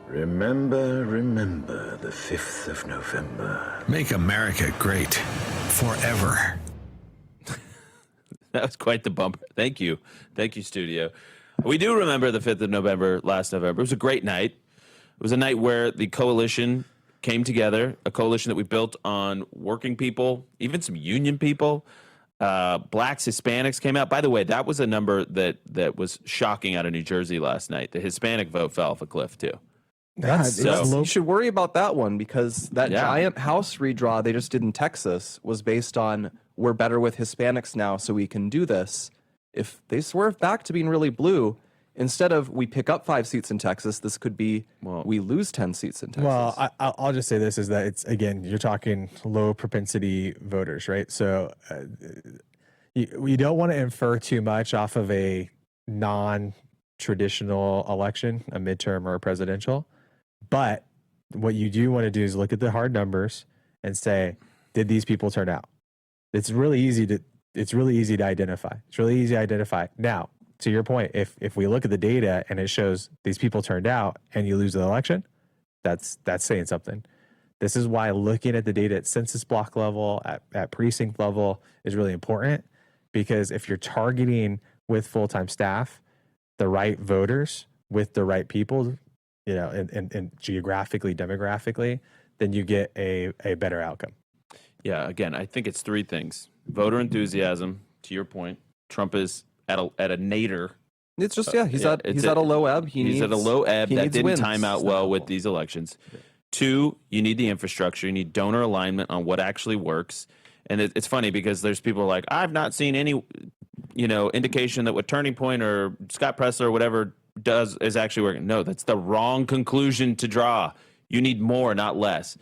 Remember, remember the 5th of November. Make America great forever. That was quite the bumper. Thank you. Thank you, studio. We do remember the 5th of November last November. It was a great night. It was a night where the coalition came together, a coalition that we built on working people, even some union people. Blacks, Hispanics came out. By the way, that was a number that was shocking out of New Jersey last night. The Hispanic vote fell off a cliff, too. You should worry about that one because that giant House redraw they just did in Texas was based on we're better with Hispanics now, so we can do this. If they swerve back to being really blue, instead of we pick up 5 seats in Texas, this could be we lose 10 seats in Texas. Well, I'll just say this is that it's, again, you're talking low propensity voters, right? So you don't want to infer too much off of a non-traditional election, a midterm or a presidential. But what you do want to do is look at the hard numbers and say, did these people turn out? It's really easy to identify. It's really easy to identify. Now, to your point, if we look at the data and it shows these people turned out and you lose the election, that's saying something. This is why looking at the data at census block level, at precinct level is really important, because if you're targeting with full-time staff the right voters with the right people, you know, and geographically, demographically, then you get a better outcome. Yeah, again, I think it's 3 things. Voter enthusiasm, to your point. Trump is at a nadir. It's just, he's at a low ebb. He's at a low ebb that didn't time out well with these elections. 2, you need the infrastructure. You need donor alignment on what actually works. And it's funny because there's people like, I've not seen any, indication that what Turning Point or Scott Presler or whatever does is actually working. No, that's the wrong conclusion to draw. You need more, not less.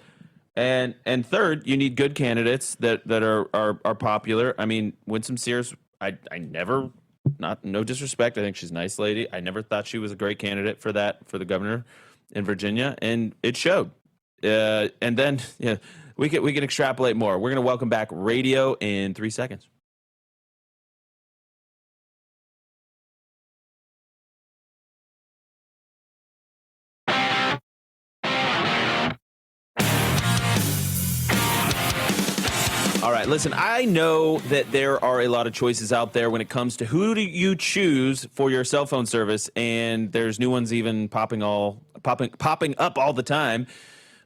And 3rd, you need good candidates that are popular. I mean, Winsome Sears, I never, no disrespect, I think she's a nice lady. I never thought she was a great candidate for the governor in Virginia, and it showed. And then we can extrapolate more. We're going to welcome back radio in 3 seconds. All right, listen, I know that there are a lot of choices out there when it comes to who do you choose for your cell phone service, and there's new ones even popping up all the time,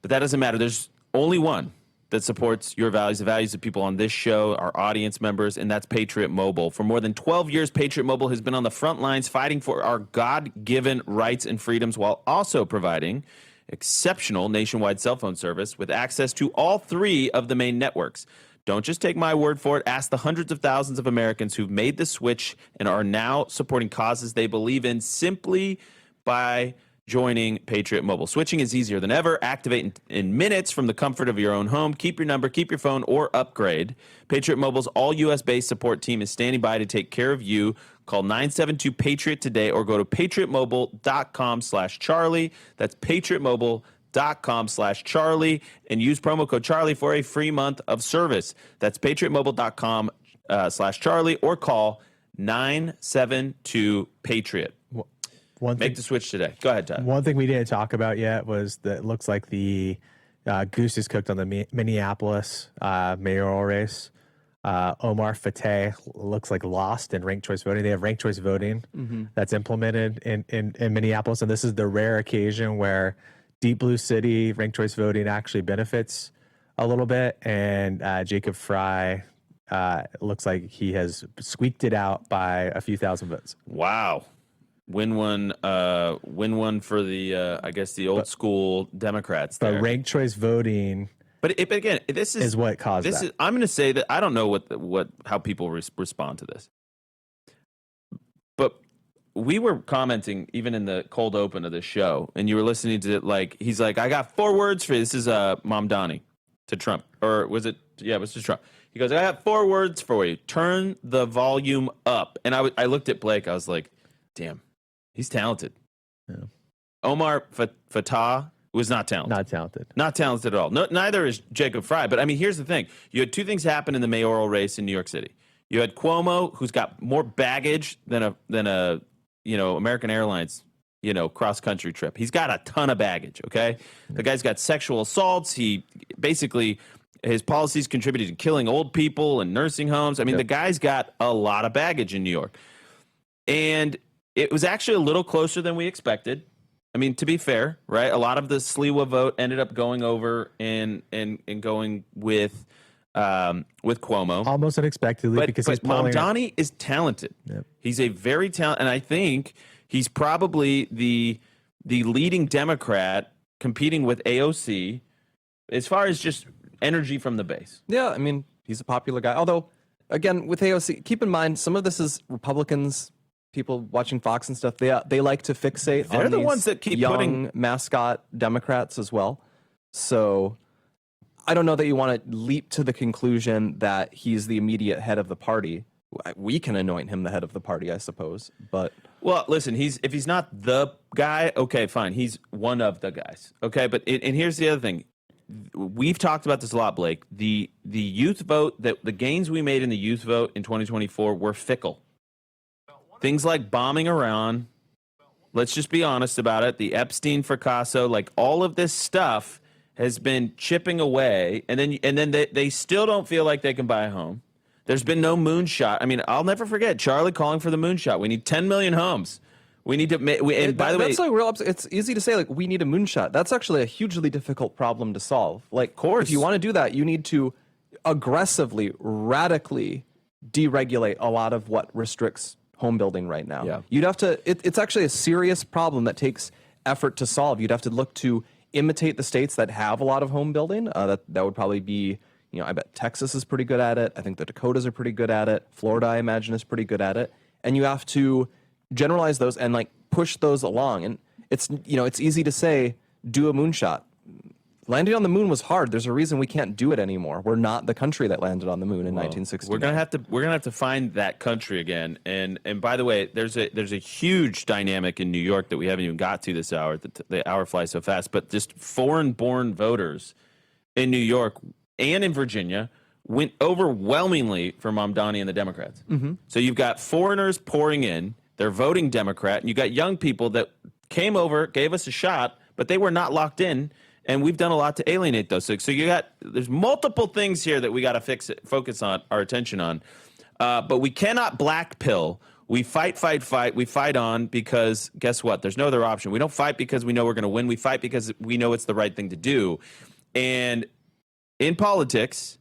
but that doesn't matter. There's only one that supports your values, the values of people on this show, our audience members, and that's Patriot Mobile. For more than 12 years, Patriot Mobile has been on the front lines fighting for our God-given rights and freedoms while also providing exceptional nationwide cell phone service with access to all 3 of the main networks. Don't just take my word for it. Ask the hundreds of thousands of Americans who've made the switch and are now supporting causes they believe in simply by joining Patriot Mobile. Switching is easier than ever. Activate in minutes from the comfort of your own home. Keep your number, keep your phone, or upgrade. Patriot Mobile's all U.S.-based support team is standing by to take care of you. Call 972-PATRIOT today or go to patriotmobile.com/Charlie. That's patriotmobile.com/Charlie and use promo code Charlie for a free month of service. That's patriotmobile.com/Charlie or call 972-PATRIOT. Make the switch today. Go ahead, Todd. One thing we didn't talk about yet was that it looks like the goose is cooked on the Minneapolis mayoral race. Omar Fateh looks like lost in ranked choice voting. They have ranked choice voting that's implemented in Minneapolis, and this is the rare occasion where deep blue city ranked choice voting actually benefits a little bit, and Jacob Fry looks like he has squeaked it out by a few thousand votes. Wow. Win one for the I guess the old school Democrats there. But ranked choice voting, but again, this is what caused that. I'm going to say that I don't know how people respond to this, but we were commenting even in the cold open of the show, and you were listening to it he's like, I got 4 words for you. This is Mamdani to Trump, or was it? Yeah, it was to Trump. He goes, I got 4 words for you. Turn the volume up. And I looked at Blake. I was like, damn. He's talented. Yeah. Omar Fatah was not talented. Not talented. Not talented at all. No, neither is Jacob Fry. But, I mean, here's the thing. You had 2 things happen in the mayoral race in New York City. You had Cuomo, who's got more baggage than a American Airlines cross-country trip. He's got a ton of baggage, okay? The guy's got sexual assaults. He basically, his policies contributed to killing old people in nursing homes. I mean, the guy's got a lot of baggage in New York. And it was actually a little closer than we expected. I mean, to be fair, right? A lot of the Sliwa vote ended up going over and going with Cuomo. Almost unexpectedly, because he's Mamdani is talented. Yep. He's a very talented, and I think he's probably the leading Democrat competing with AOC as far as just energy from the base. Yeah, I mean, he's a popular guy. Although, again, with AOC, keep in mind, some of this is Republicans, people watching Fox and stuff. They like to fixate They're on the these ones that keep young mascot Democrats as well. So I don't know that you want to leap to the conclusion that he's the immediate head of the party. We can anoint him the head of the party, I suppose. But well, listen, if he's not the guy, okay, fine. He's one of the guys. Okay, but and here's the other thing. We've talked about this a lot, Blake. The youth vote, the gains we made in the youth vote in 2024 were fickle. Things like bombing Iran, let's just be honest about it. The Epstein fracasso, like all of this stuff has been chipping away, and then they still don't feel like they can buy a home. There's been no moonshot. I mean, I'll never forget Charlie calling for the moonshot. We need 10 million homes. We need to. And by the way, that's like real. It's easy to say like we need a moonshot. That's actually a hugely difficult problem to solve. Like, of course, if you want to do that, you need to aggressively, radically deregulate a lot of what restricts home building right now. Yeah. You'd have to. It's actually a serious problem that takes effort to solve. You'd have to look to imitate the states that have a lot of home building. That would probably be. I bet Texas is pretty good at it. I think the Dakotas are pretty good at it. Florida, I imagine, is pretty good at it. And you have to generalize those and like push those along. And it's easy to say do a moonshot. Landing on the moon was hard. There's a reason we can't do it anymore. We're not the country that landed on the moon in 1969. We're gonna have to find that country again. And by the way, there's a huge dynamic in New York that we haven't even got to this hour. The hour flies so fast. But just foreign-born voters in New York and in Virginia went overwhelmingly for Mamdani and the Democrats. Mm-hmm. So you've got foreigners pouring in. They're voting Democrat. And you got young people that came over, gave us a shot, but they were not locked in. And we've done a lot to alienate those. So there's multiple things here that we got to focus on our attention on. But we cannot black pill. We fight. We fight on because guess what? There's no other option. We don't fight because we know we're going to win. We fight because we know it's the right thing to do. And in politics,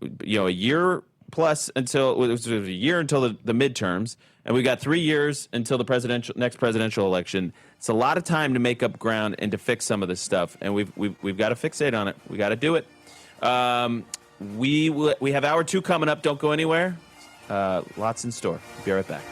a year plus until it was a year until the midterms, and we got 3 years until the next presidential election. It's a lot of time to make up ground and to fix some of this stuff, and we've got to fixate on it. We got to do it. We have hour 2 coming up. Don't go anywhere. Lots in store. Be right back.